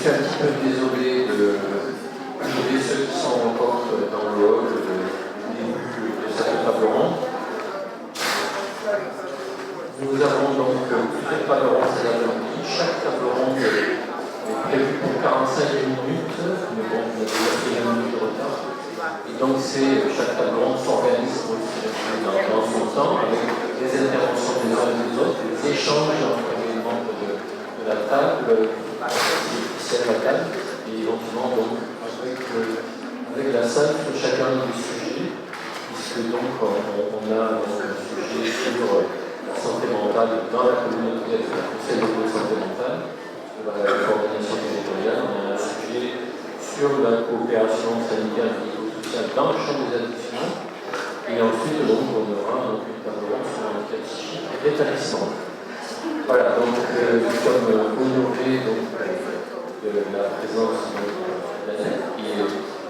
suis un petit peu désolé de ceux qui sont encore dans le hall du début de cette table ronde. Nous avons donc plusieurs tables rondes cet après-midi. Chaque table ronde est prévue pour 45 minutes, mais bon, on a déjà pris 1 minute de retard. Et donc, chaque table ronde s'organise dans son temps, avec les interventions des uns et des autres, les échanges entre les membres de la table, officielle de la table, et éventuellement donc avec la salle sur chacun des sujets, puisque donc on a donc, un sujet sur la santé mentale dans la communauté avec le Conseil de santé mentale, sur la coordination territoriale. On a un sujet sur la coopération sanitaire et médico-sociale dans le champ des addictions. Et ensuite, donc, on aura donc, une table ronde sur l'handicap psychique et l'établissement. Voilà, donc nous sommes honorés de la présence de Daniel, qui est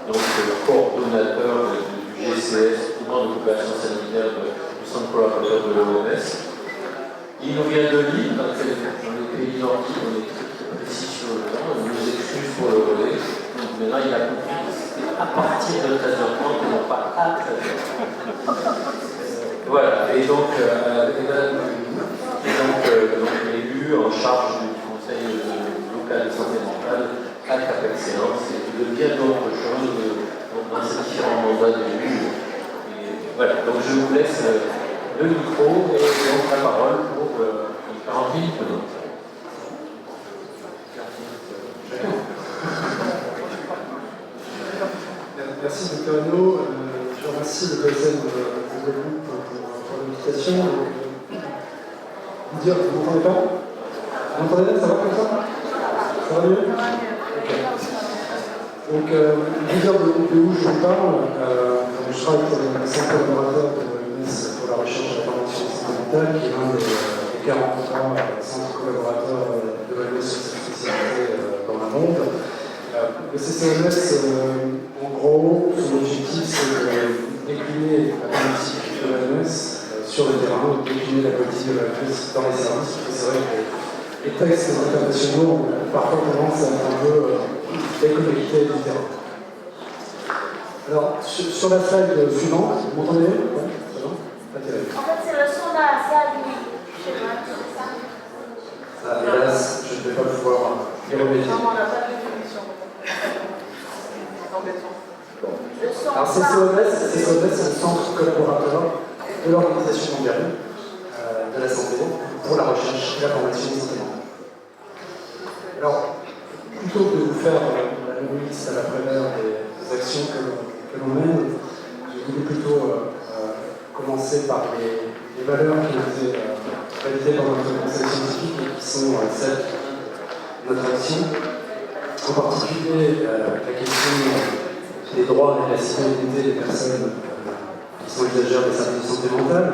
donc le coordonnateur du GCS, Groupement de coopération sanitaire du centre collaborateur de l'OMS. Il nous vient de Lille, dans les pays nordiques, on est très précis sur le temps, on nous excuse pour le relais. Donc maintenant, il a compris que c'était à partir de 13h30 et non pas à 13h30. Voilà, et donc, l'élu en charge du conseil local de santé mentale à Cap-Excellence et de bien d'autres choses dans ces différents mandats d'élus. Voilà, donc je vous laisse le micro et donc la parole pour 40 minutes. Merci Victorino. Je remercie le PSN de groupe pour l'invitation. Vous dire, vous m'entendez pas? Vous m'entendez? Ça va comme ça? Ça va mieux? Ok. Donc, vous dire de où je vous parle. Je travaille pour le centre collaborateur de l'OMS pour la recherche et la prévention sanitaire, qui est l'un des 43 centres collaborateurs de l'OMS sur cette spécialité dans le monde. Le CCOMS, en gros, son objectif, c'est de décliner la politique de l'OMS sur le terrain, décliner la politique de l'OMS dans les services, parce que c'est vrai que les textes internationaux ont parfois tendance à être un peu déconnectés du terrain. Alors, sur la slide suivante, vous m'entendez? Ouais, c'est bon? Pas terrible. En fait, c'est le son assez allumé. Je sais pas, c'est ça. Ah, hélas, je ne vais pas pouvoir y remédier. Non, on n'a pas de définition. Bon. Alors, CCOMS, c'est le centre collaborateur de l'Organisation mondiale de la santé pour la recherche et la formation des santé mentale. Alors, plutôt que de vous faire la longue liste à l'après-mère des actions que l'on mène, je voulais plutôt commencer par les valeurs qui ont été validées par notre conseil scientifique et qui sont celles de notre action. En particulier, la question des droits et de la citoyenneté des personnes qui sont usagères des services de santé mentale.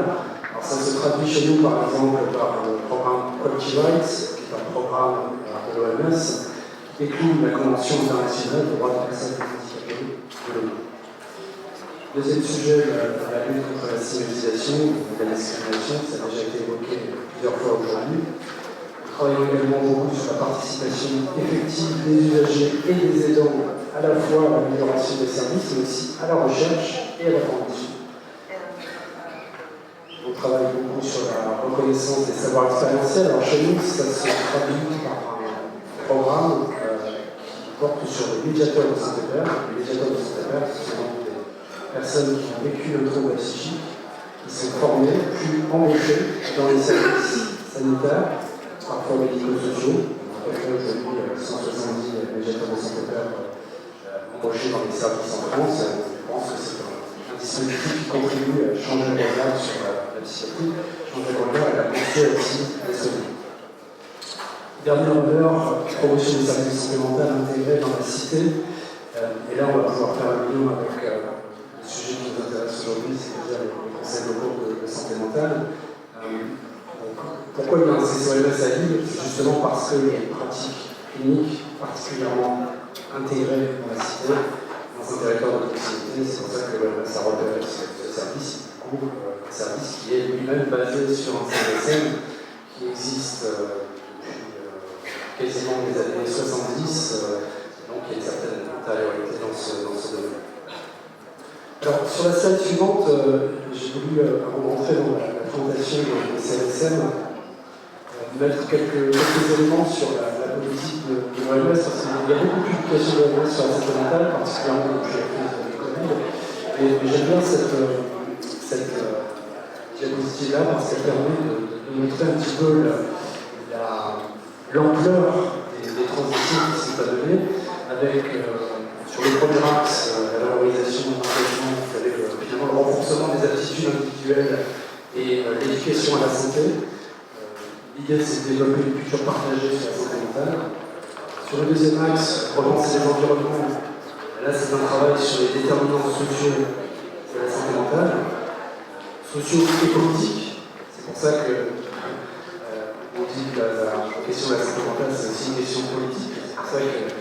Alors ça se traduit chez nous par exemple par le programme Quality Rights, qui est un programme de l'OMS, qui décline la Convention internationale des droits des personnes handicapées de l'ONU. Deuxième sujet, la lutte contre la stigmatisation et la discrimination, ça a déjà été évoqué plusieurs fois aujourd'hui. Nous travaillons également beaucoup sur la participation effective des usagers et des aidants à la fois à l'amélioration des services, mais aussi à la recherche et à la formation. On travaille beaucoup sur la reconnaissance des savoirs expérientiels. Alors chez nous, ça se traduit par un programme qui porte sur les médiateurs de santé père. Les médiateurs de santé père, ce sont des personnes qui ont vécu le trouble psychique, qui sont formées, puis embauchées dans les services sanitaires, parfois médico-sociaux. On a aujourd'hui 170 médiateurs de santé père embauchés dans les services en France. Je pense que c'est un dispositif qui contribue à changer le regard sur la psychiatrie, changer le regard et la pensée aussi des soignants. Dernière valeur, promotion des services de santé mentale intégrés dans la cité. Et là, on va pouvoir faire un lien avec le sujet qui nous intéresse aujourd'hui, c'est-à-dire les conseils locaux de santé mentale. Pourquoi il y a un CCOMS à Lille? C'est justement parce qu'il y a une pratique clinique particulièrement intégrée dans la cité, dans un territoire de proximité. C'est pour ça que ça repère ce service, un service qui est lui-même basé sur un CSM qui existe depuis quasiment des années 70, donc il y a une certaine antériorité dans ce domaine. Alors, sur la slide suivante, j'ai voulu, avant d'entrer dans la présentation des CLSM, mettre quelques éléments sur la politique de l'OMS, parce qu'il y a beaucoup de publications de l'OMS sur la santé mentale, particulièrement depuis la crise du Covid. Mais j'aime bien cette diapositive-là, parce qu'elle permet de montrer un petit peu l'ampleur des transitions qui sont à donner, avec sur le premier axe, la valorisation de l'engagement, vous savez, finalement le renforcement des aptitudes individuelles et l'éducation à la santé. L'idée, c'est de développer une culture partagée sur la santé mentale. Sur le deuxième axe, repenser les environnements. Là, c'est un travail sur les déterminants sociaux de la santé mentale, sociaux et politiques. C'est pour ça que on dit que la question de la santé mentale, c'est aussi une question politique. C'est pour ça que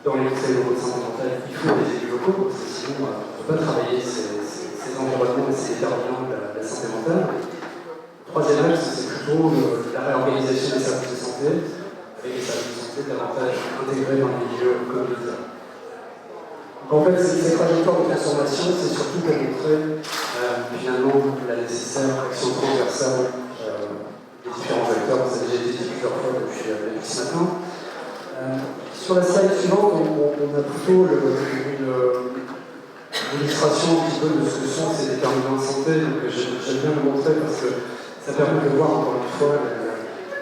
dans les conseils locaux de santé mentale, il faut des élus locaux, parce que sinon, on ne peut pas travailler ces environnements et ces déterminants de la santé mentale. Troisième axe, c'est plutôt la réorganisation des services de santé, avec des services de santé davantage intégrés dans les milieux communautaires. Donc en fait, cette trajectoire de transformation, c'est surtout pour montrer finalement la nécessaire action transversale des différents acteurs. Ça a déjà été dit plusieurs fois depuis ce matin. Sur la slide suivante, on a plutôt une illustration un petit peu de ce que sont ces déterminants de santé. Donc j'aime bien le montrer parce que ça permet de voir encore une fois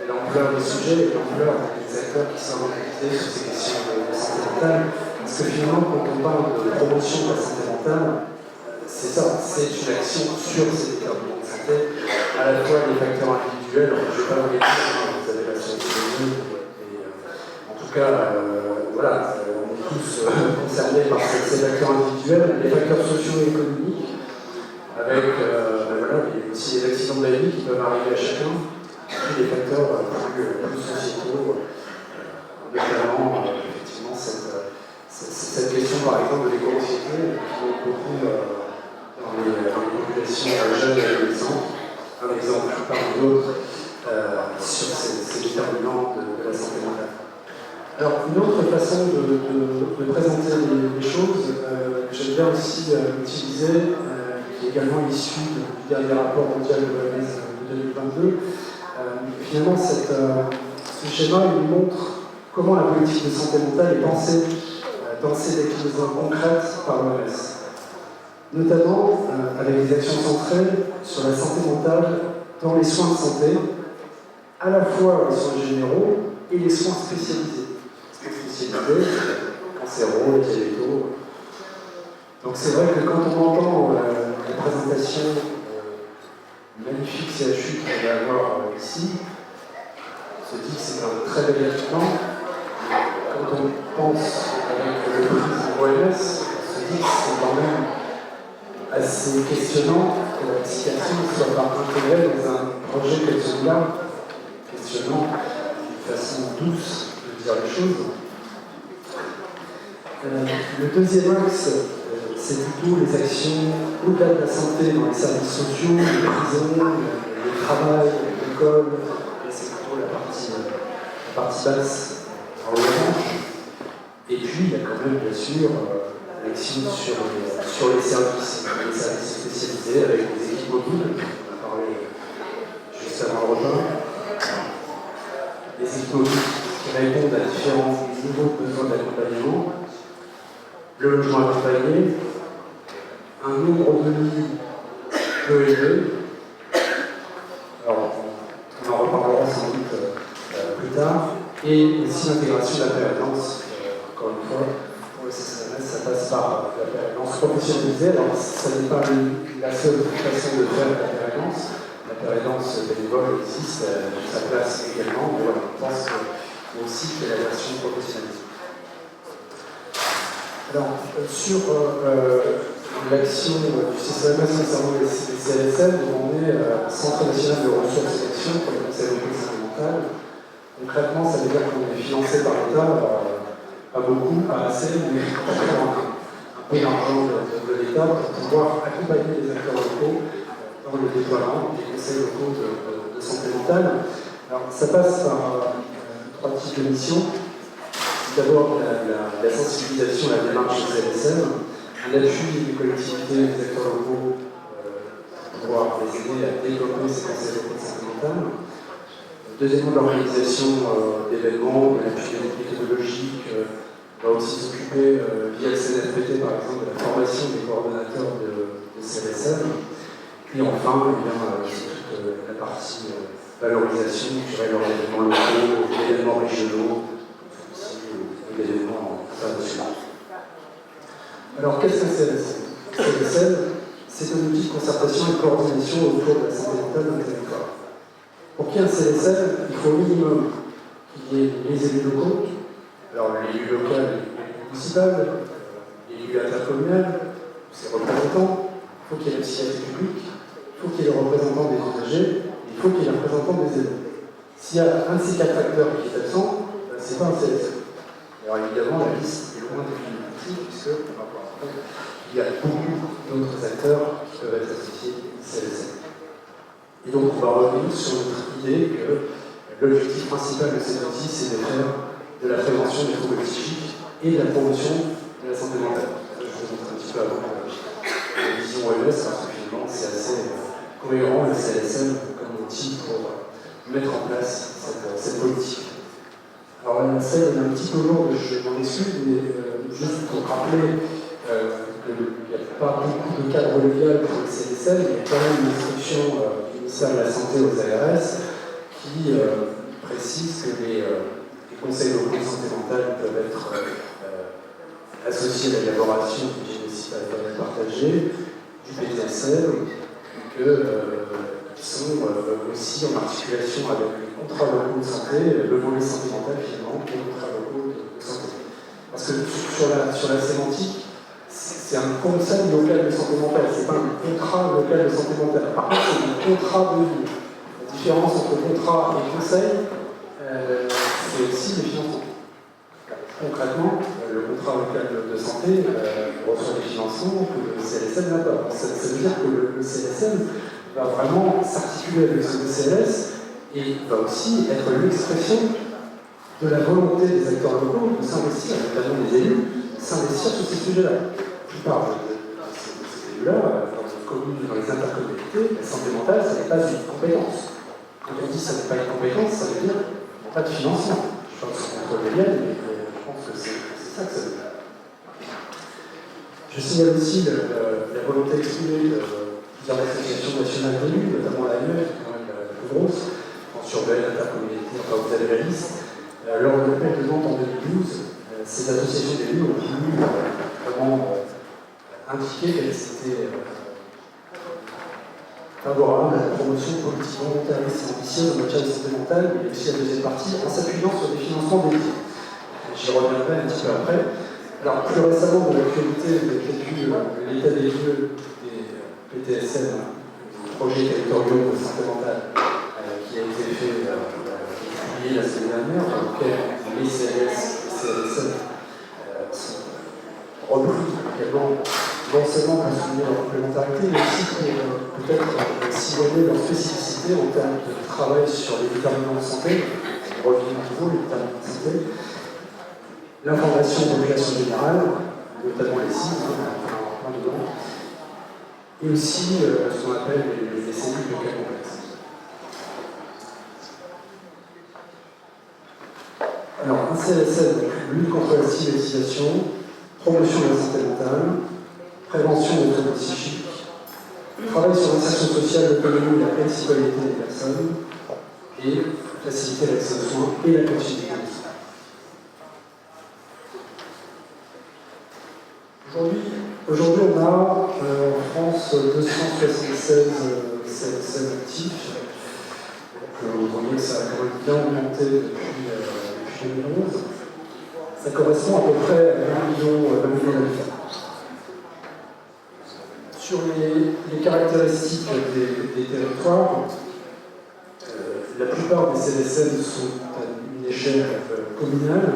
l'ampleur des sujets et l'ampleur des acteurs qui sont mobilisés sur ces questions de santé mentale. Parce que finalement, quand on parle de promotion de la santé mentale, c'est ça, c'est une action sur ces déterminants de santé, à la fois les facteurs individuels, je ne vais pas vous les dire, vous avez la science et en tout cas, voilà, on est tous concernés par ces facteurs individuels, les facteurs sociaux et économiques, avec voilà, il y a aussi les accidents de la vie qui peuvent arriver à chacun, et puis les facteurs plus sociétaux, notamment effectivement cette question par exemple de l'éco-anxiété qui est beaucoup dans les populations jeunes et adolescentes, un exemple parmi d'autres sur ces déterminants de la santé mentale. Alors, une autre façon de présenter les choses, que j'aime bien aussi utiliser, qui est également issue du dernier rapport mondial de l'OMS de 2022. Finalement, ce schéma il montre comment la politique de santé mentale est pensée dans ses déclinaisons concrètes par l'OMS. Notamment avec des actions centrées sur la santé mentale dans les soins de santé, à la fois les soins généraux et les soins spécialisés. Cancéro, diabéto. Donc c'est vrai que quand on entend la présentation magnifique CHU qu'on va avoir ici, on se dit que c'est un très bel équipement. Quand on pense avec le prisme OMS, on se dit que c'est quand même assez questionnant que la psychiatrie ne soit pas intégrée dans un projet comme celui-là, questionnant d'une façon douce de dire les choses. Le deuxième axe, c'est plutôt les actions au-delà de la santé dans les services sociaux, les prisons, le travail, l'école, et c'est plutôt la partie basse en orange. Et puis il y a quand même bien sûr l'action sur les services spécialisés avec les équipes mobiles, on a parlé juste avant le repas. Les équipes mobiles qui répondent à différents niveaux de besoins d'accompagnement. Le logement accompagné, un nombre de lits peu élevé. Alors, on en reparlera sans doute plus tard. Et aussi l'intégration de la péréquance. Encore une fois, pour le CCMS, ça passe par la péréquance professionnalisée. Alors, ça n'est pas la seule façon de faire la péréquance. La péréquance bénévole existe, sa place également, mais voilà, on pense aussi que la version professionnalisée. Alors, sur l'action du CCMS concernant les CLSM, on est Centre national de ressources et d'action pour les conseils locaux de santé mentale. Concrètement, ça veut dire qu'on est financé par l'État, pas beaucoup, pas assez, mais un peu d'argent de l'État pour pouvoir accompagner les acteurs locaux dans le déploiement des conseils locaux de santé mentale. Alors, ça passe par trois types de missions. D'abord, la sensibilisation à la démarche CLSM, un appui des collectivités et des acteurs locaux pour pouvoir les aider à développer ces conseils locaux de santé mentale. Deuxièmement, l'organisation d'événements, de l'appui méthodologique, va aussi s'occuper via le CNFPT par exemple de la formation des coordonnateurs de CLSM. Et enfin, toute la partie valorisation sur les événements locaux, les événements régionaux, et les événements internationaux. Alors qu'est-ce qu'un CLSM? CLSM, c'est un outil de concertation et de coordination autour de la santé mentale d'un territoire. Pour qu'il y ait un CLSM, il faut au minimum qu'il y ait les élus locaux, alors l'élu local et municipal, l'élu intercommunal, ses représentants, il faut qu'il y ait la psychiatrie publique, il faut qu'il y ait les représentants des usagers, il faut qu'il y ait les représentants des élus. S'il y a un de ces quatre facteurs qui est absent, ce n'est pas un CLSM. Alors évidemment, la liste est loin d'être définitive, puisque il y a beaucoup d'autres acteurs qui peuvent être associés au CLSM. Et donc on va revenir sur notre idée que l'objectif principal de cet outil, c'est de faire de la prévention des troubles psychiques et de la promotion de la santé mentale. Je vous montre un petit peu avant la vision OMS, parce que finalement c'est assez cohérent le CLSM comme outil pour mettre en place cette politique. Alors la scène est un petit peu lourde, je m'en excuse, mais juste pour rappeler qu'il n'y a pas beaucoup de cadre légal pour le CLSM, il y a quand même une instruction du ministère de la Santé aux ARS qui précise que les conseils locaux de santé mentale peuvent être associés à l'élaboration du diagnostic partagé, du PTSM, et qui sont aussi en articulation avec les contrats locaux de santé, le volet santé mentale finalement, et les contrats locaux de santé. Parce que sur la sémantique, c'est un conseil local de santé mentale, c'est pas un contrat local de santé mentale. Par contre, c'est un contrat de vie. La différence entre contrat et conseil, c'est aussi les financements. Concrètement, le contrat local de santé reçoit des financements que le CLSM n'a pas. Ça veut dire que le CLSM va vraiment s'articuler avec ce CLS et va aussi être l'expression de la volonté des acteurs locaux de s'investir, notamment des élus, s'investir sur ces sujets-là. La plupart de ces élus-là, dans les communes, dans les intercommunalités, la santé mentale, ça n'est pas une compétence. Quand on dit que ça n'est pas une compétence, ça veut dire qu'il n'y a pas de financement. Je pense qu'on contrôle les liens, mais je pense que c'est ça que ça veut dire. Je signale aussi la volonté exprimée de plusieurs associations nationales d'élus, notamment l'AMF, qui est quand même la plus grosse, en surveille l'intercommunalité, enfin vous avez la liste. Lors de l'appel de Nantes en 2012, ces associations d'élus ont voulu vraiment indiquer qu'elles étaient favorables à la promotion politique volontariste et ambitieuse en matière de santé mentale, mais aussi à la deuxième partie, en s'appuyant sur des financements dédiés. J'y reviendrai un petit peu après. Alors, plus récemment, de l'actualité, vous avez vu l'état des lieux des PTSM, des projets territoriaux de santé mentale, qui a été fait publié la semaine dernière, dans lequel les CLS et CLSM sont repris également, non seulement pour souligner leur complémentarité, mais aussi pour peut-être sillonner leur spécificité en termes de travail sur les déterminants de santé, revient à nouveau les déterminants de santé, l'information de population générale, notamment les cibles, plein dedans, et aussi ce qu'on appelle les cellules de cas complexes. Alors, un CLSM, lutte contre la stigmatisation, promotion de la santé mentale, prévention des troubles psychiques, travail sur l'insertion sociale, l'autonomie et la pleine citoyenneté des personnes, et faciliter l'accès aux soins et la continuité des soins. Aujourd'hui, on a en France 276 CLSM actifs. Vous voyez que ça a quand même bien augmenté depuis 2011. Ça correspond à peu près à 1 million d'habitants. Sur les caractéristiques des territoires, la plupart des CLSM sont à une échelle communale.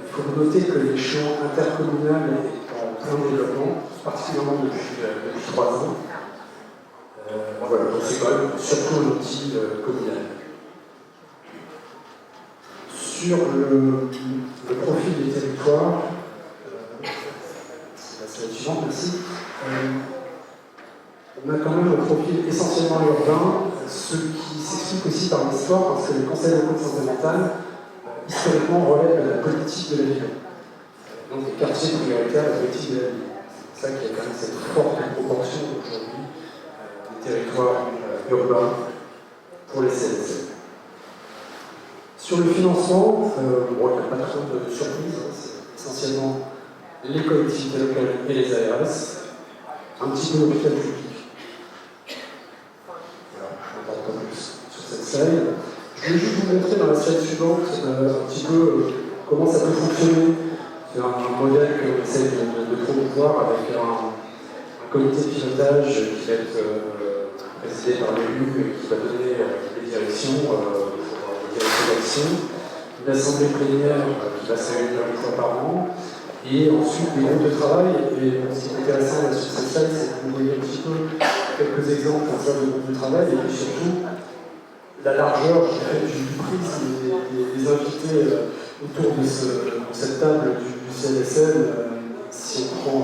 Il faut noter que l'échelon intercommunal est en plein développement, particulièrement depuis 3 ans. Voilà, donc c'est quand même surtout un outil communal. sur le profil des territoires. La slide suivante, merci. On a quand même un profil essentiellement urbain, ce qui s'explique aussi par l'histoire, parce que les conseils locaux de santé mentale, historiquement, relèvent de la politique de la ville. Donc les quartiers prioritaires de la politique de la ville. C'est ça qu'il y a quand même cette forte proportion aujourd'hui des territoires urbains pour les CLSM. Sur le financement, il n'y a pas trop de surprise, c'est essentiellement les collectivités locales et les ARS, un petit peu l'hôpital public. Voilà, je ne parle pas plus sur cette slide. Je vais juste vous montrer dans la slide suivante un petit peu comment ça peut fonctionner. C'est un modèle qu'on essaie de promouvoir avec un comité de pilotage qui va être présidé par l'élu et qui va donner les directions d'action, une assemblée plénière qui va se réunir une fois par an, et ensuite des groupes de travail. Et ce qui est intéressant sur cette slide, c'est que vous voyez un petit peu quelques exemples comme ça de groupes de travail, et puis surtout la largeur du prisme des invités autour de cette table du CLSM. Si on prend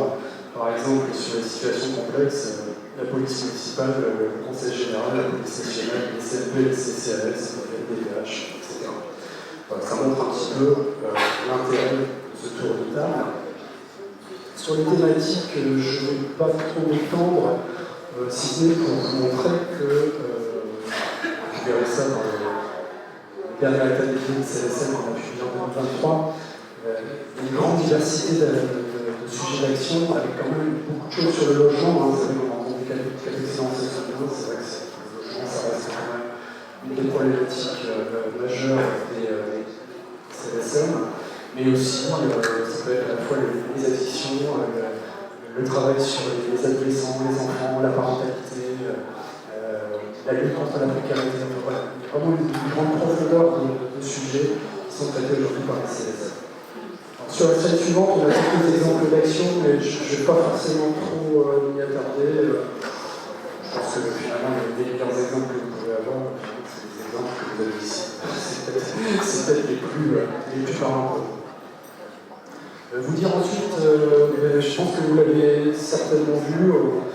par exemple sur les situations complexes, la police municipale, le conseil général, la police nationale, les CLP, les CCAS, les DPH, etc. Voilà, ça montre un petit peu l'intérêt de ce tour de table. Sur les thématiques, je ne vais pas trop m'étendre, si ce n'est pour vous montrer que, vous verrez ça dans le dernier état des lieux de CLSM qu'on a publié en 2023, une grande diversité de sujets d'action, avec quand même beaucoup de choses sur le logement. Vous savez, on a entendu quelques excellents c'est vrai que le logement, ça reste quand même une des problématiques majeures des CLSM, mais aussi ça peut être à la fois les addictions, le travail sur les adolescents, les enfants, la parentalité, la lutte contre la précarité. Voilà, il y a vraiment une grande profondeur de sujets qui sont traités aujourd'hui par les CLSM. Sur la slide suivante, on a quelques exemples d'action, mais je ne vais pas forcément trop m'y attarder. Je pense que finalement, les meilleurs exemples que vous pouvez avoir, c'est les exemples que vous avez ici. C'est peut-être les plus parlants pour vous. Vous dire ensuite, je pense que vous l'avez certainement vu, on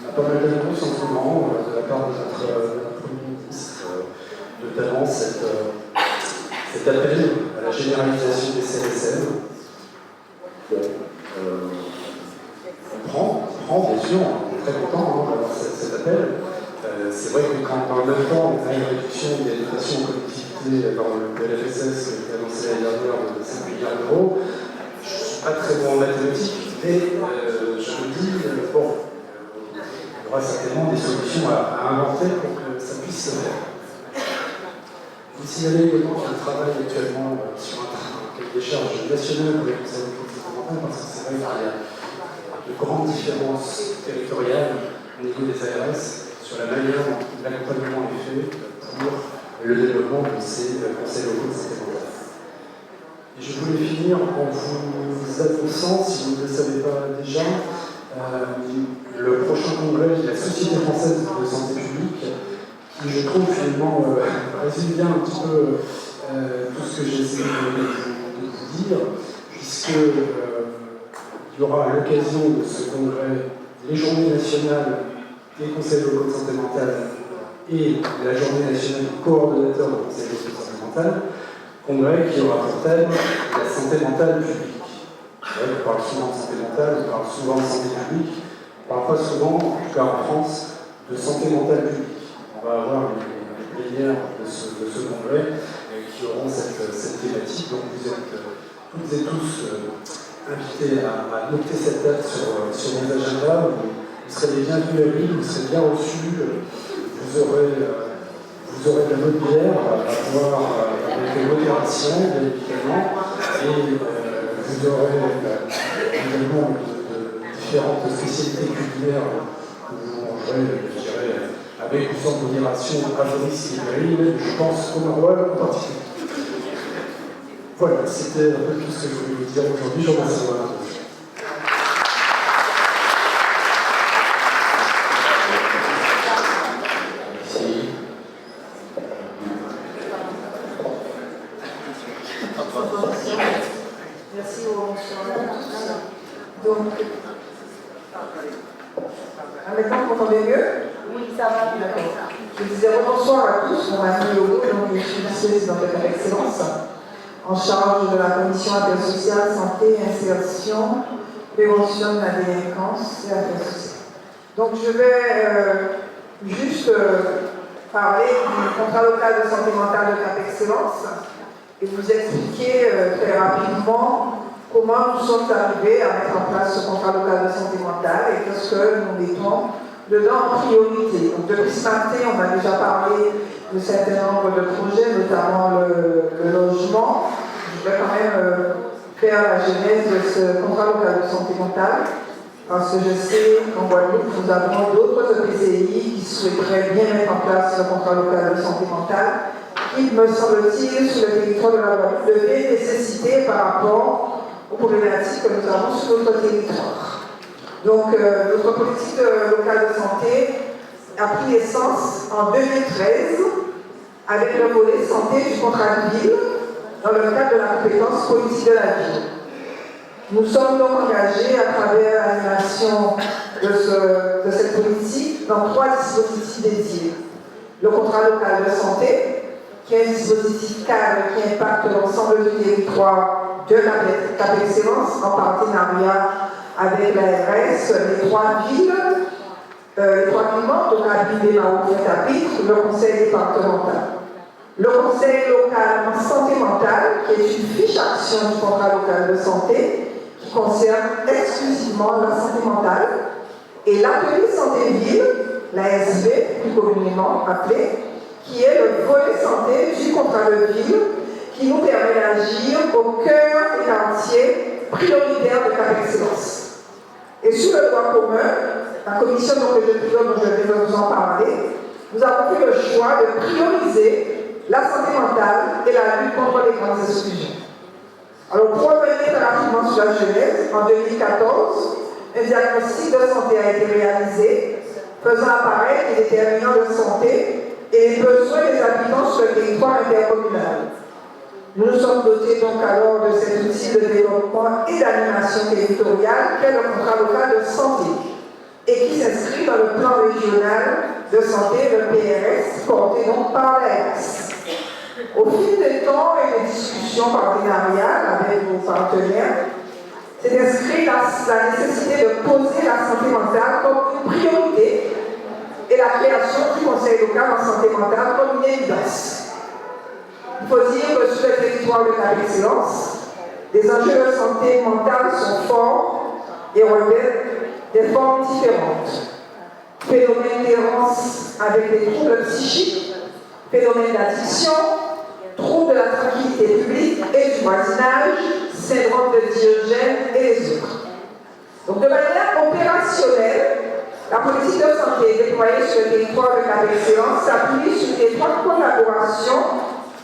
a pas mal d'annonces en ce moment de la part de notre Premier ministre, notamment cet appel à la généralisation des CLSM. On prend, bien sûr, on est très content d'avoir cet appel. C'est vrai que quand en même temps on a une réduction des dotations aux collectivités dans le PLFSS qui a été annoncé l'année dernière de 5 milliards d'euros, je ne suis pas très bon en mathématiques, mais je me dis, bon, il y aura certainement des solutions à inventer pour que ça puisse se faire. Vous signalez également qu'il y a un travail actuellement sur un cahier des charges national pour les conseils locaux parce que c'est vrai qu'il y a de grandes différences territoriales au niveau des ARS sur la manière dont l'accompagnement est fait pour le développement de ces conseils locaux de santé mentale. Et je voulais finir en vous annonçant, si vous ne le savez pas déjà, le prochain congrès de la Société française de santé publique, qui je trouve finalement résume bien un petit peu tout ce que j'ai essayé de vous dire, puisque il y aura à l'occasion de ce congrès les journées nationales des conseils locaux de santé mentale et la journée nationale du coordonnateur de conseils locaux de santé mentale, congrès qui aura pour thème la santé mentale publique. On parle souvent de santé mentale, on parle souvent de santé publique, on ne parle pas souvent, en tout cas en France, de santé mentale publique. On va avoir les plénières de ce congrès qui auront cette thématique, donc vous êtes toutes et tous invités à noter cette date sur vos agendas. Vous serez les bienvenus à Lille, vous serez bien reçus, vous aurez de la bonne bière à boire avec modération, bien évidemment, et vous aurez également de différentes spécialités culinaires que vous mangerez, je dirais, avec ou sans modération, à vos risques et périls, je pense au maroilles en particulier. Voilà, c'était un peu tout ce que je voulais vous dire aujourd'hui. Je vous remercie. Merci. Maintenant, vous m'entendez mieux? Oui, ça va bien. Je disais bonsoir à tous, mon ami Logo, donc je suis vice-présidente de Cap Excellence, en charge de la commission affaires sociales, santé, insertion, prévention de la délinquance et affaires sociales. Donc je vais juste parler du contrat local de santé mentale de Cap Excellence et vous expliquer très rapidement comment nous sommes arrivés à mettre en place ce contrat local de santé mentale et qu'est-ce que nous mettons dedans en priorité. Donc depuis ce matin, on a déjà parlé de certains nombres de projets, notamment le logement. Je vais quand même faire la genèse de ce contrat local de santé mentale, parce que je sais qu'en Guadeloupe, nous avons d'autres EPCI qui souhaiteraient bien mettre en place le contrat local de santé mentale, qui, me semble-t-il, sur le territoire de la Guadeloupe, devait nécessiter par rapport aux problématiques que nous avons sur notre territoire. Donc, notre politique locale de santé a pris naissance en 2013 avec le volet santé du contrat de ville dans le cadre de la compétence politique de la ville. Nous sommes donc engagés à travers l'animation de cette politique dans 3 dispositifs dédiés. Le contrat local de santé, qui est un dispositif cadre qui impacte l'ensemble du territoire de la Cap Excellence en partenariat avec l'ARS, les 3 villes, membres, donc la ville des Marocains, le conseil départemental. Le conseil local en santé mentale, qui est une fiche action du contrat local de santé, qui concerne exclusivement la santé mentale, et l'atelier santé-ville, l'ASV, plus communément appelé, qui est le volet santé du contrat de ville, qui nous permet d'agir au cœur des quartiers prioritaires de Cap Excellence. Et sur le droit commun, la commission dont je vais vous en parler, nous avons fait le choix de prioriser la santé mentale et la lutte contre les grandes exclusions. Alors, pour revenir rapidement sur la genèse, en 2014, un diagnostic de santé a été réalisé, faisant apparaître les déterminants de santé et les besoins des habitants sur le territoire intercommunal. Nous nous sommes dotés donc alors de cet outil de développement et d'animation territoriale qu'est le contrat local de santé et qui s'inscrit dans le plan régional de santé, le PRS, porté donc par l'ARS. Au fil des temps et des discussions partenariales avec vos partenaires, c'est inscrit la nécessité de poser la santé mentale comme une priorité et la création du conseil local en santé mentale comme une évidence. Il faut dire que sur le territoire de Cap Excellence, les enjeux de santé mentale sont forts et revêtent des formes différentes. Phénomènes d'errance avec des troubles psychiques, phénomènes d'addiction, troubles de la tranquillité publique et du voisinage, syndrome de Diogène et les autres. Donc de manière opérationnelle, la politique de santé déployée sur le territoire de Cap Excellence s'appuie sur une étroite collaboration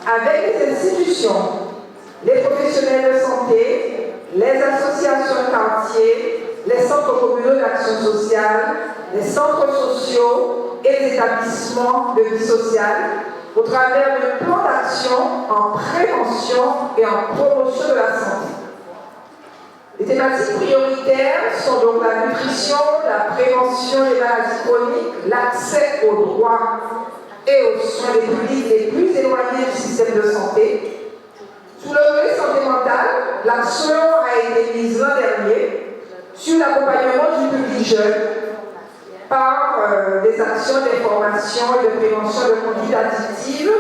avec les institutions, les professionnels de santé, les associations de quartier, les centres communaux d'action sociale, les centres sociaux et les établissements de vie sociale au travers d'un plan d'action en prévention et en promotion de la santé. Les thématiques prioritaires sont donc la nutrition, la prévention des maladies chroniques, l'accès aux droits et aux soins des publics les plus éloignés du système de santé. Sous le volet santé mentale, l'action a été mise l'an dernier sur l'accompagnement du public jeune par des actions d'information et de prévention de conduite addictive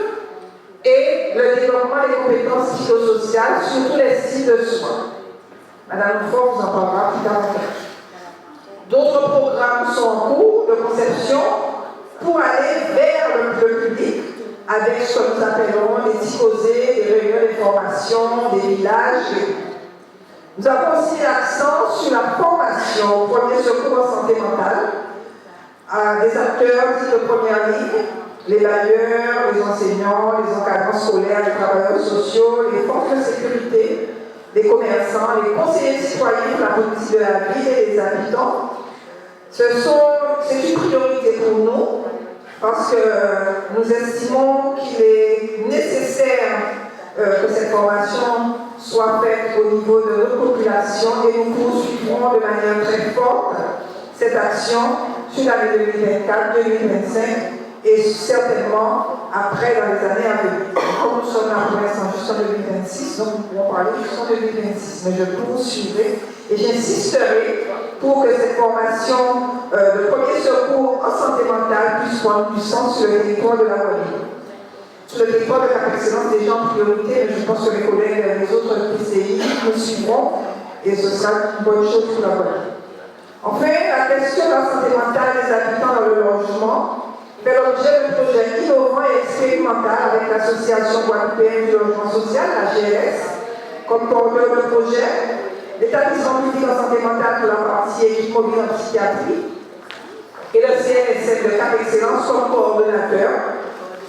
et le développement des compétences psychosociales sur tous les styles de soins. Madame Fort vous en parlera plus tard. D'autres programmes sont en cours de conception pour aller vers le public avec ce que nous appellerons des disposés, des réunions d'information, des villages. Nous avons aussi l'accent sur la formation au premier secours en santé mentale à des acteurs dits de première ligne, les bailleurs, les enseignants, les encadrants scolaires, les travailleurs sociaux, les forces de sécurité, les commerçants, les conseillers citoyens pour la politique de la ville et les habitants. C'est une priorité pour nous parce que nous estimons qu'il est nécessaire que cette formation soit faite au niveau de notre population et nous poursuivrons de manière très forte cette action sur l'année 2024, 2025 et certainement après dans les années à venir. Comme nous sommes là pour l'instant juste en 2026, donc nous pourrons parler juste en 2026, mais je poursuivrai et j'insisterai pour que cette formation de premier secours en santé mentale puisse prendre du sens sur le territoire de la Guadeloupe. Sur le territoire de Cap Excellence, déjà en priorité, mais je pense que mes collègues des autres PCI nous suivront et ce sera une bonne chose pour la Guadeloupe. Enfin, la question de la santé mentale des habitants dans le logement fait l'objet de projets innovants et expérimentaux avec l'Association guadeloupéenne du logement social, la GLS, comme porteur de projet, l'établissement public en santé mentale pour la partie équipe mobile en psychiatrie et le CNSM de Cap Excellence comme coordonnateur.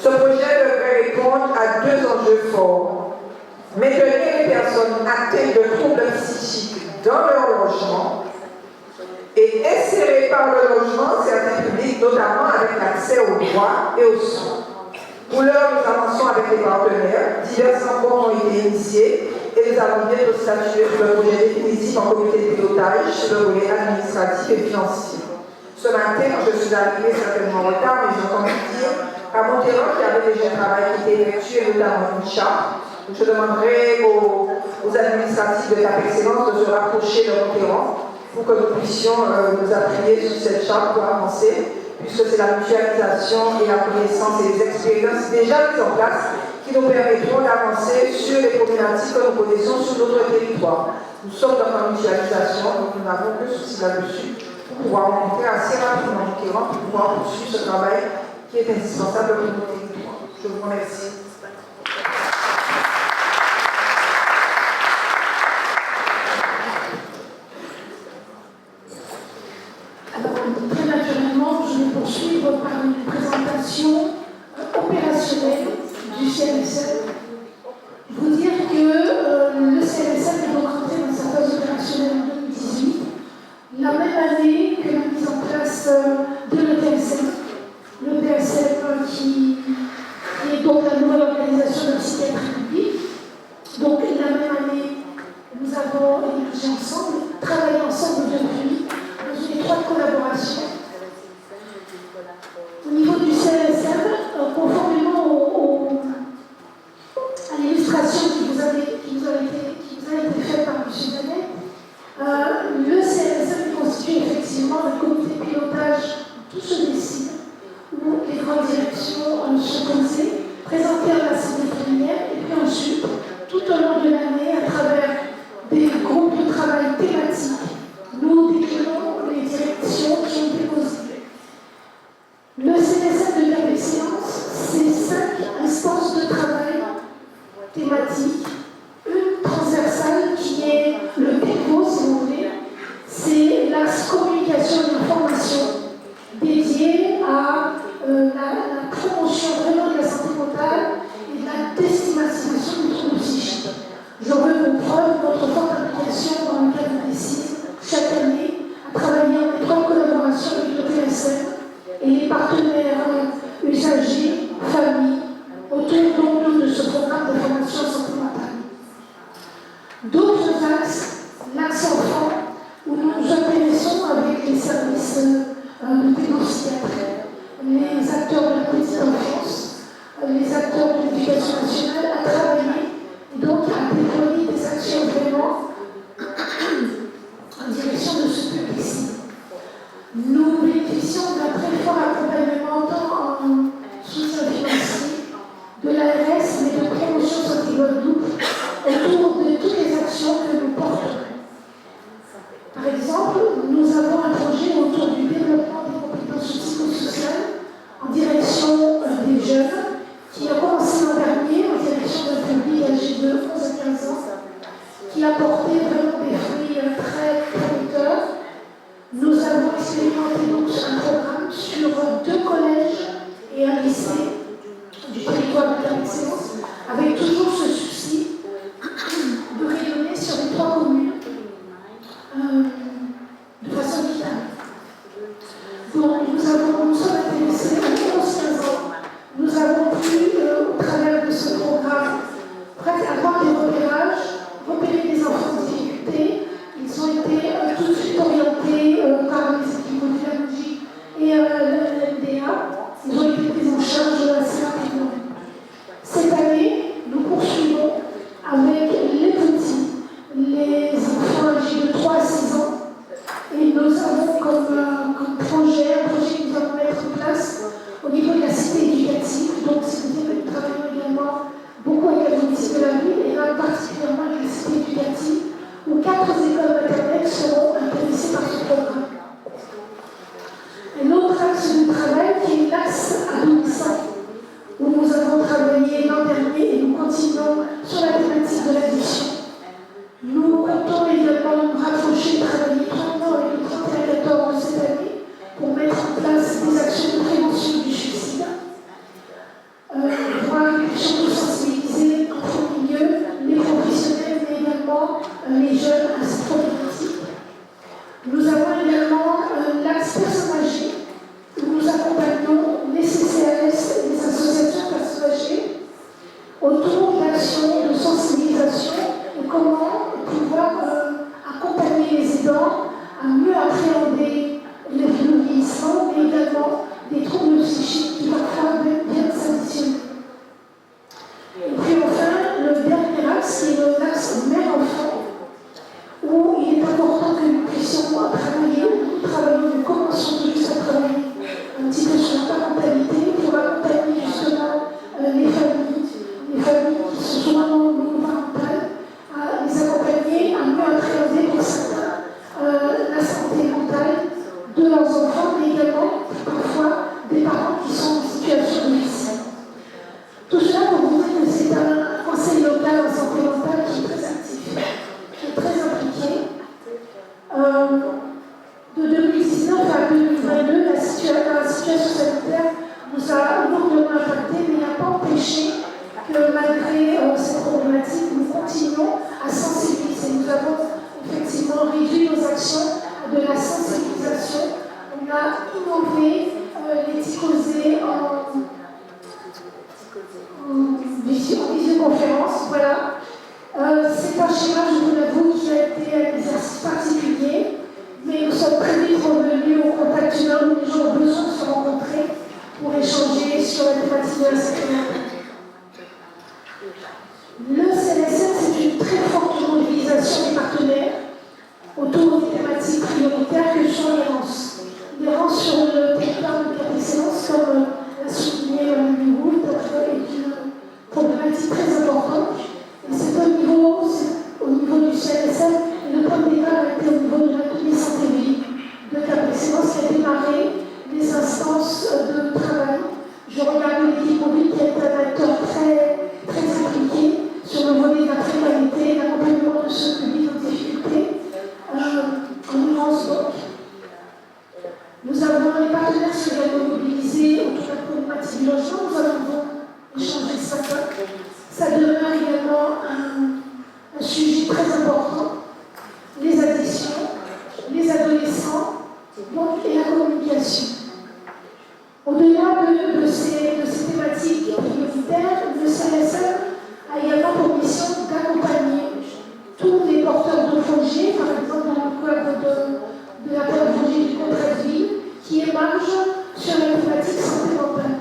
Ce projet devrait répondre à deux enjeux forts. Maintenir les personnes atteintes de troubles psychiques dans leur logement et insérer par le logement certains publics, notamment avec l'accès aux droits et aux soins. Pour l'heure, nous avançons avec les partenaires. Divers rencontres ont été initiées et nous allons bientôt statuer sur le projet définitif en comité de pilotage sur le volet administratif et financier. Ce matin, je suis arrivée certainement en retard, mais j'ai entendu dire à Monterrey qu'il y avait déjà un travail qui était effectué, notamment une charte. Je demanderai aux administratifs de Cap Excellence de se rapprocher de Monterrey pour que nous puissions nous appuyer sur cette charte pour avancer, puisque c'est la mutualisation et la connaissance et les expériences déjà mises en place qui nous permettront d'avancer sur les problématiques que nous connaissons sur notre territoire. Nous sommes dans la mutualisation, donc nous n'avons que souci là-dessus pour pouvoir rencontrer assez rapidement Monterrey pour pouvoir poursuivre ce travail qui est indispensable pour nos territoires. Je vous remercie. Très naturellement, je vais poursuivre par une présentation opérationnelle du CNSM. Vous dire que le CNSM est donc entré dans sa phase opérationnelle en 2018, la même année que la mise en place de l'EPSM. L'EPSM qui est donc la nouvelle organisation de la psychiatrie publique. Donc la même année, nous avons émergé ensemble, travaillé ensemble depuis dans une étroite collaboration. Au niveau du CNSM, conformément à l'illustration qui vous a été faite par M. Danet, le CNSM constitue effectivement le comité de pilotage où tout se décide, où les grandes directions sont posées, présentées à l'Assemblée plénière, et puis ensuite, tout au long de l'année, à travers des groupes de travail thématiques, nous déclinons les directions qui ont été posées. Le CNSM de Cap Excellence, c'est 5 instances de travail thématiques, une transversale qui est le pivot, si vous voulez, c'est l'axe communication et information dédié à la promotion vraiment de la santé mentale et de la déstigmatisation du trouble psychique. Je veux vous preuve notre forte implication dans le cadre des CIS chaque année à travailler en étroite collaboration avec le PSM et les partenaires usagers, familles, autour de ce programme de formation en santé mentale. D'autres axes, l'axe enfant, où nous nous intéressons avec les services de pédopsychiatrie, les acteurs de la petite enfance, les acteurs de l'éducation nationale, à travailler et donc à déployer des actions vraiment en direction de ce public-ci. Nous bénéficions d'un très fort accompagnement tant en soutien financier de l'ARS, mais de promotion santé Guadeloupe autour de toutes les actions que nous portons. Par exemple, nous avons un projet autour du développement des compétences psychosociales en direction des jeunes, qui a commencé l'an dernier en direction d'un public âgé de 11 à 15 ans, qui a porté l'axe adolescent, où nous avons travaillé l'an dernier et nous continuons sur la thématique de l'addiction. Nous comptons également nous rapprocher et travailler étroitement avec le 31-14 de cette année pour mettre en place des actions de prévention du suicide. Voir que nous sensibiliser en premier lieu les professionnels, mais également les jeunes à cette problématique. Nous avons également l'axe personnes âgées, où nous accompagnons les CCAS et les associations de personnes âgées autour d'actions de sensibilisation et comment pouvoir accompagner les aidants à mieux appréhender le vieillissement, mais également des troubles psychiques qui parfois viennent s'additionner. Et puis enfin, le dernier axe, qui est l'axe mère-enfant, où il est important que nous puissions travailler, nous commençons tout juste à travailler un petit peu sur la parentalité pour accompagner justement les familles qui sont souvent monoparentales, à les accompagner à mieux appréhender pour certains la santé mentale de leurs enfants, mais également parfois des parents qui sont en situation difficile. Tout cela pour vous dire que c'est un conseil local en santé mentale qui est très actif, qui est très impliqué. De 2019 à 2022, la situation sanitaire nous a lourdement impacté, mais il n'a pas empêché que malgré cette problématique, nous continuons à sensibiliser. Nous avons effectivement réduit nos actions à de la sensibilisation. On a innové les Ticosés en visioconférence. Voilà. C'est un schéma, je vous l'avoue, qui a été un exercice particulier, mais nous sommes très vite revenus au contact humain où les gens ont besoin de se rencontrer pour échanger sur la thématique de la sécurité. Le CLSM, c'est une très forte mobilisation des partenaires autour des thématiques prioritaires que sont les RANS. Les RANS sur le territoire de Cap Excellence, comme l'a souligné Mme Biroux, est une problématique très importante. Et c'est au niveau du CLSM, et le point de départ a été au niveau de l'atelier santé-vie de Cap Excellence qui a démarré les instances de travail. Je regarde l'équipe mobile qui est un acteur très, très impliqué sur le volet de la précarité, l'accompagnement de ceux qui vivent en difficulté, en urgence donc. Nous avons les partenaires qui sont mobilisés autour de la problématique du logement. Nous avons échangé ce matin. Ça demeure également un sujet très important. Les addictions, les adolescents, donc, et la communication. Au-delà de ces thématiques prioritaires, le CLSM a également pour mission d'accompagner tous les porteurs de projets, par exemple dans le cadre de la pédagogie du contrat de vie, qui émergent sur la thématique santé mentale.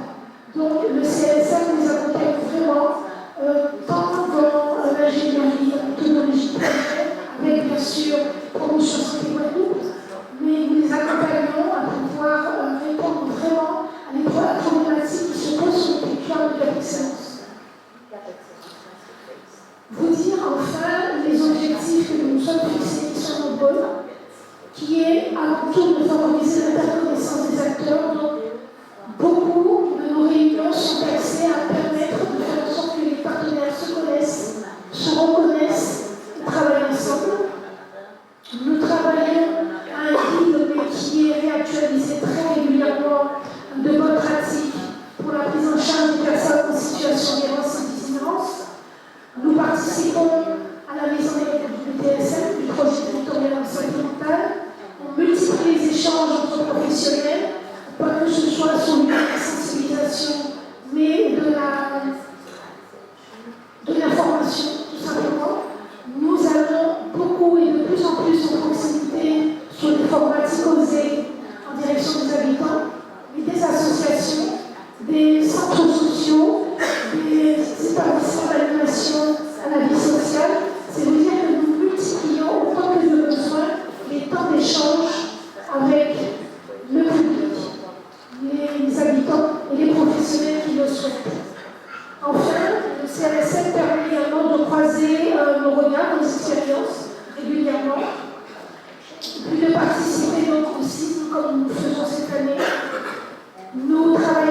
Donc le CLSM nous accompagne vraiment tant dans l'ingénierie, la méthodologie de projet, avec bien sûr promotion santé Guadeloupe, mais nous les accompagnons à pouvoir répondre vraiment à des problématiques qui se posent sur le territoire de l'excellence. Vous dire enfin les objectifs que nous nous sommes fixés, qui sont nombreux, qui est avant tout de favoriser l'interconnaissance des acteurs. Donc, beaucoup de nos réunions sont axées à permettre de faire en sorte que les partenaires se connaissent, se reconnaissent et travaillent ensemble. Nous travaillons à un guide qui est réactualisé très régulièrement de bonnes pratiques pour la prise en charge des personnes en situation d'errance et d'itinérance. Nous participons à la mise en œuvre du PTSM, du projet territorial en santé mentale. On multiplie les échanges entre professionnels, pas que ce soit sur une sensibilisation, mais de l'information, tout simplement. Nous allons beaucoup et de plus en plus en proximité sur des formats Ticosés en direction des habitants, mais des associations, des centres sociaux, des établissements d'animation à la vie sociale. C'est vous dire que nous multiplions autant que de besoin les temps d'échange avec le public, les habitants et les professionnels qui le souhaitent. Enfin, le CLSM permet également de croiser nos regards, nos expériences régulièrement, puis de participer donc aussi, comme nous le faisons cette année. Nous travaillons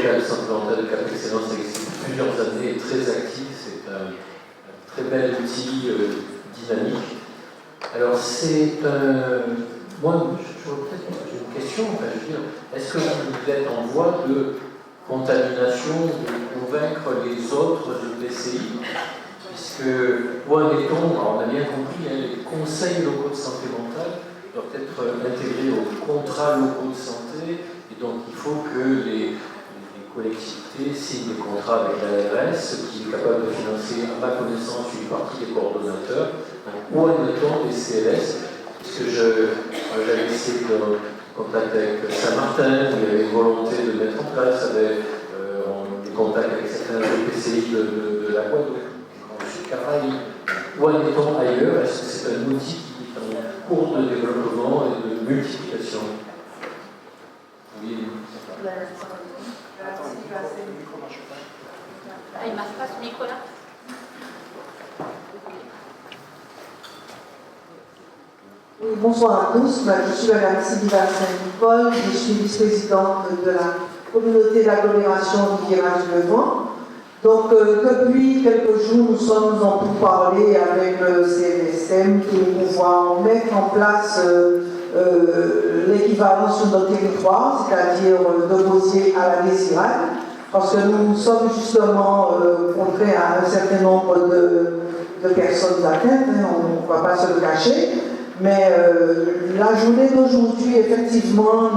local de santé mentale de Cap Excellence existe depuis plusieurs années, est très actif, c'est un très bel outil dynamique. Alors c'est moi, j'ai une question, enfin, je veux dire, est-ce que vous êtes en voie de contamination, de convaincre les autres EPCI, puisque, où en est-on? Alors on a bien compris, hein, les conseils locaux de santé mentale doivent être intégrés aux contrats locaux de santé, et donc il faut que les collectivités signent des contrats avec l'ARS, qui est capable de financer, à ma connaissance, une partie des coordonnateurs. Donc, où en est-on des CLS? Puisque j'avais essayé de contact avec Saint-Martin, où il y avait une volonté de mettre en place, des contacts avec certains EPCI de la Guadeloupe, du Caraïbes. Où en est-on ailleurs? Est-ce que c'est un outil qui est en cours de développement et de multiplication? Oui. Ah, il ne marche pas ce micro-là. Oui, bonsoir à tous. Je suis Madame Sylvia Saint-Nicole, je suis vice-présidente de la communauté d'agglomération Riviera-du-Levant. Donc, depuis quelques jours, nous sommes en pourparlers avec le CNSM pour pouvoir mettre en place l'équivalent sur notre territoire, c'est-à-dire de Beausier à la Désirade, parce que nous sommes justement contraints à un certain nombre de personnes atteintes, hein, on ne va pas se le cacher. Mais la journée d'aujourd'hui, effectivement,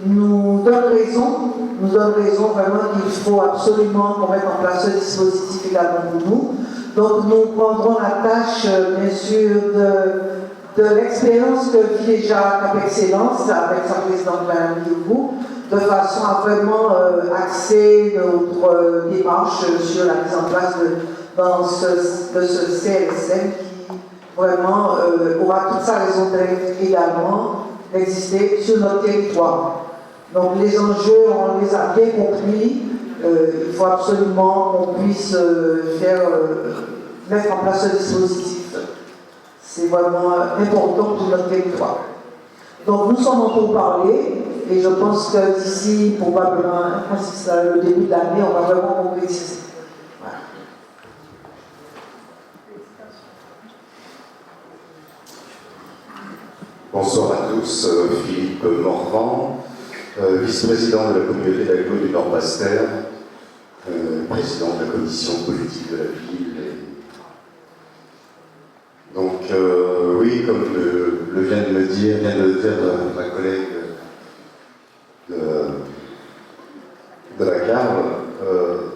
nous donne raison vraiment qu'il faut absolument qu'on mette en place ce dispositif également pour nous. Donc nous prendrons la tâche, bien sûr, de l'expérience que vit déjà Cap Excellence avec sa présidente Madame Guilbault, de façon à vraiment axer notre démarche sur la mise en place de ce CLSM qui vraiment aura toute sa raison d'être également d'exister sur notre territoire. Donc les enjeux, on les a bien compris. Il faut absolument qu'on puisse mettre en place ce dispositif. C'est vraiment important pour notre territoire. Donc nous sommes en pourparlers et je pense que d'ici probablement le début de l'année, on va vraiment concrétiser. Voilà. Bonsoir à tous, Philippe Morvan, vice-président de la communauté d'agglo du Nord-Bastère, président de la commission politique de la ville. Donc, oui, comme vient de le dire ma collègue de la CAR,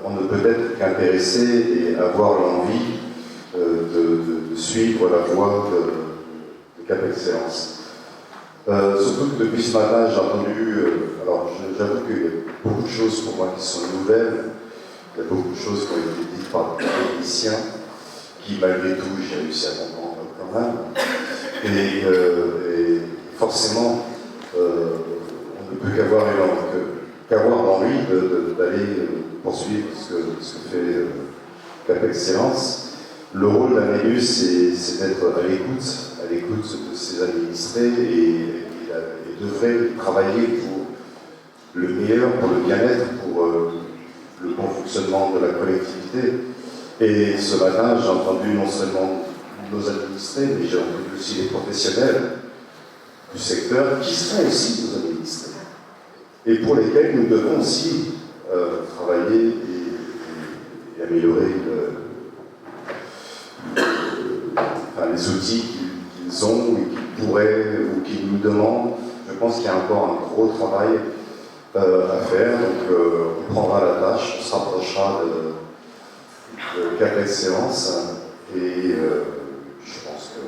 on ne peut être qu'intéressé et avoir l'envie de suivre la voie de Cap Excellence. Surtout que depuis ce matin, j'ai entendu, alors j'avoue qu'il y a beaucoup de choses pour moi qui sont nouvelles, il y a beaucoup de choses qui ont été dites par des techniciens, qui malgré tout, j'ai réussi à comprendre quand même. Et forcément, on ne peut qu'avoir l'envie d'aller poursuivre ce que fait Cap Excellence. Le rôle d'un élu, c'est d'être à l'écoute de ses administrés et d'œuvrer, travailler pour le meilleur, pour le bien-être, pour le bon fonctionnement de la collectivité. Et ce matin, j'ai entendu non seulement nos administrés, mais j'ai entendu aussi les professionnels du secteur qui sont aussi nos administrés et pour lesquels nous devons aussi travailler et améliorer les outils qu'ils ont et qu'ils pourraient ou qu'ils nous demandent. Je pense qu'il y a encore un gros travail à faire, donc on prendra la tâche, on se rapprochera de Cap Excellence et je pense que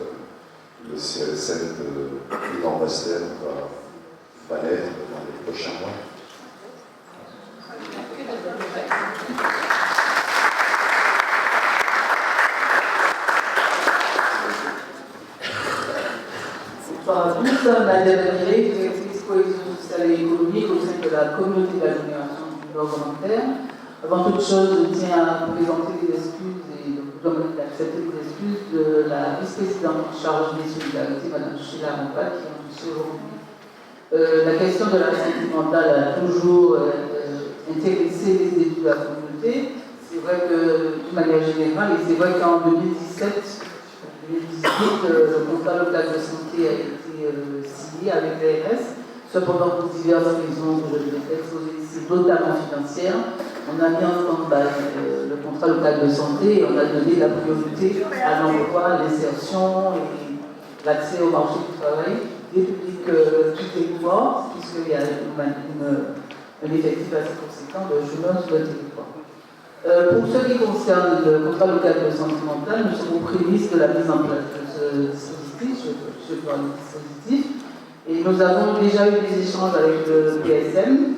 le CLSM de Nord-Bastère va naître dans les prochains mois. Bonsoir à tous, Nadia Daniré, directrice cohésion sociale et économique au sein de la communauté d'agglomération du Nord-Volontaire. Avant toute chose, je tiens à vous présenter les excuses et vous demander d'accepter les excuses de la vice-présidente en charge des solidarités, Mme Sheila Rampa, qui est en touché aujourd'hui. La question de la santé mentale a toujours intéresser les élus de la communauté. C'est vrai que, de manière générale, et c'est vrai qu'en 2017, 2018, le contrat local de santé a été signé avec l'ARS. Cependant, pour diverses raisons que je vais exposer ici, notamment financières, on a mis en stand-by le contrat local de santé et on a donné la priorité à l'emploi, à l'insertion et l'accès au marché du travail des publics du territoire, puisqu'il y a un effectif assez conséquent de chômage sur le territoire. Pour ce qui concerne le contrat local de santé mentale, nous sommes aux prémices de la mise en place de ce dispositif, je parle du dispositif, et nous avons déjà eu des échanges avec le PSM.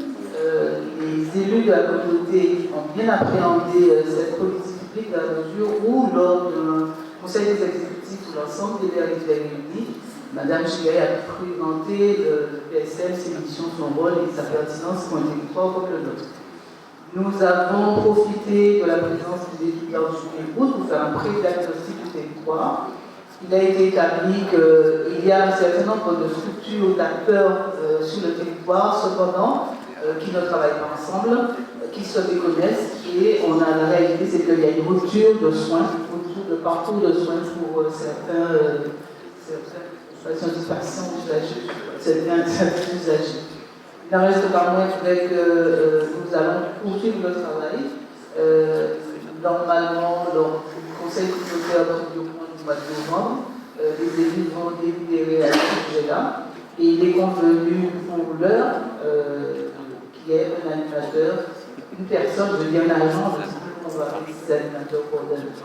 Les élus de la communauté ont bien appréhendé cette politique publique dans la mesure où, lors d'un conseil des exécutifs où l'ensemble des maires étaient réunis, Mme Chigaï a présenté le PSM, ses missions, son rôle et sa pertinence pour un territoire comme le nôtre. Nous avons profité de la présence des étudiants du Pérou pour faire un pré-diagnostic du territoire. Il a été établi qu'il y a un certain nombre de structures, d'acteurs sur le territoire, cependant, qui ne travaillent pas ensemble, qui se déconnaissent, et la réalité, c'est qu'il y a une rupture de soins, une rupture de parcours de soins pour certains usagers. Il n'en reste pas moins que nous allons poursuivre le travail. Normalement, lors du conseil communautaire du mois de novembre, les élus vont délibérer à ce sujet-là. Et il est convenu pour l'heure qu'il y ait un animateur, une personne, je veux dire un agent, je ne sais plus comment on va appeler cet animateur,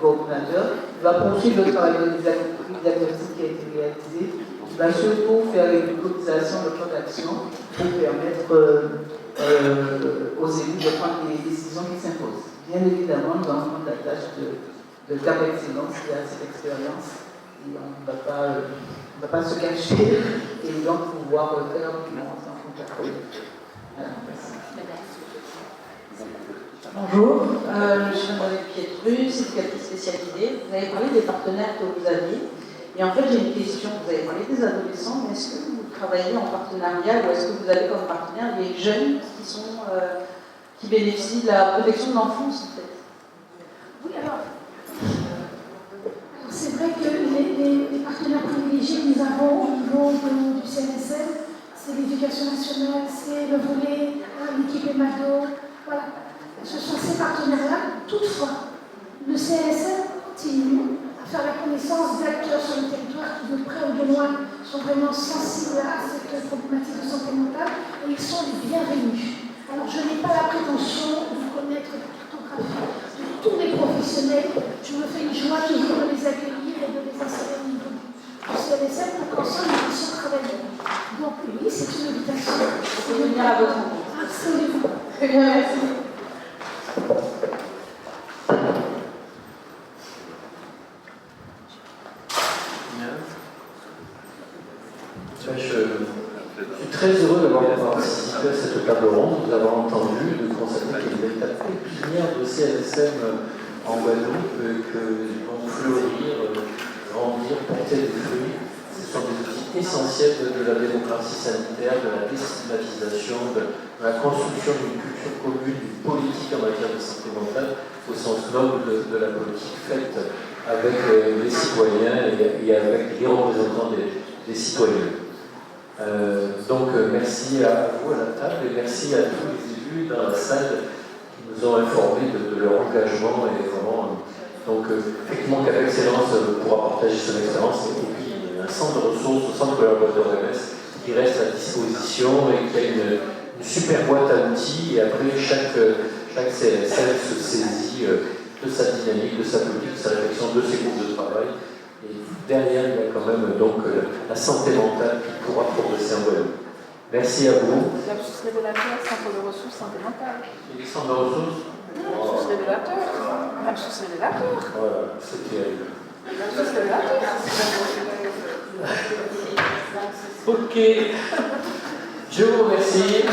coordinateur, qui va poursuivre le travail de diagnostic qui a été réalisé. Il va surtout faire une préconisation de plan d'action pour permettre aux élus de prendre les décisions qui s'imposent. Bien évidemment, nous allons prendre la tâche de cap excellence qui a cette expérience. Et on ne va pas se cacher et donc pouvoir faire rapidement sans contact. Voilà, merci. Bonjour, je suis Marie Pietru, éducatrice spécialisée. Vous avez parlé des partenaires que vous aviez. Et en fait, j'ai une question. Vous avez parlé des adolescents, mais est-ce que vous travaillez en partenariat ou est-ce que vous avez comme partenaire les jeunes qui bénéficient de la protection de l'enfance, en fait? Oui, alors c'est vrai que les partenaires privilégiés que nous avons au niveau du CNSM, c'est l'éducation nationale, c'est le volet, l'équipe EMADO, voilà. Ce sont ces partenaires-là. Toutefois, le CNSM continue à faire la connaissance d'acteurs sur le territoire qui, de près ou de loin, sont vraiment sensibles à cette problématique de santé mentale et ils sont les bienvenus. Alors, je n'ai pas la prétention de connaître la cartographie de tous les professionnels. Je me fais une joie toujours de les accueillir et de les insérer au niveau du CNSM pour qu'ensemble nous puissions travailler. Donc, oui, c'est une invitation. C'est venir à votre rencontre. Absolument. Très bien, merci. Je suis très heureux d'avoir participé à cette table ronde, de vous avoir entendu, de constater qu'il y a une véritable pépinière de CNSM en Guadeloupe qui vont fleurir, grandir, porter des fruits. Ce sont des outils essentiels de la démocratie sanitaire, de la déstigmatisation, de la construction d'une culture commune, d'une politique en matière de santé mentale, au sens noble de la politique faite avec les citoyens et avec les représentants des citoyens. Donc merci à vous à la table et merci à tous les élus dans la salle qui nous ont informés de leur engagement et vraiment donc effectivement Cap Excellence pourra partager son expérience et puis un centre de ressources au centre collaborateur MS qui reste à disposition et qui a une super boîte à outils et après chaque CNSM se saisit de sa dynamique, de sa politique, de sa réflexion, de ses groupes de travail. Et derrière, il y a quand même donc la santé mentale qui pourra progresser en Guadeloupe. Merci à vous. Lapsus révélateur, centre de ressources santé mentale. Et les centres de ressources Lapsus révélateur. Lapsus révélateur. Voilà, c'est terrible. Lapsus révélateur. Ok. Je vous remercie.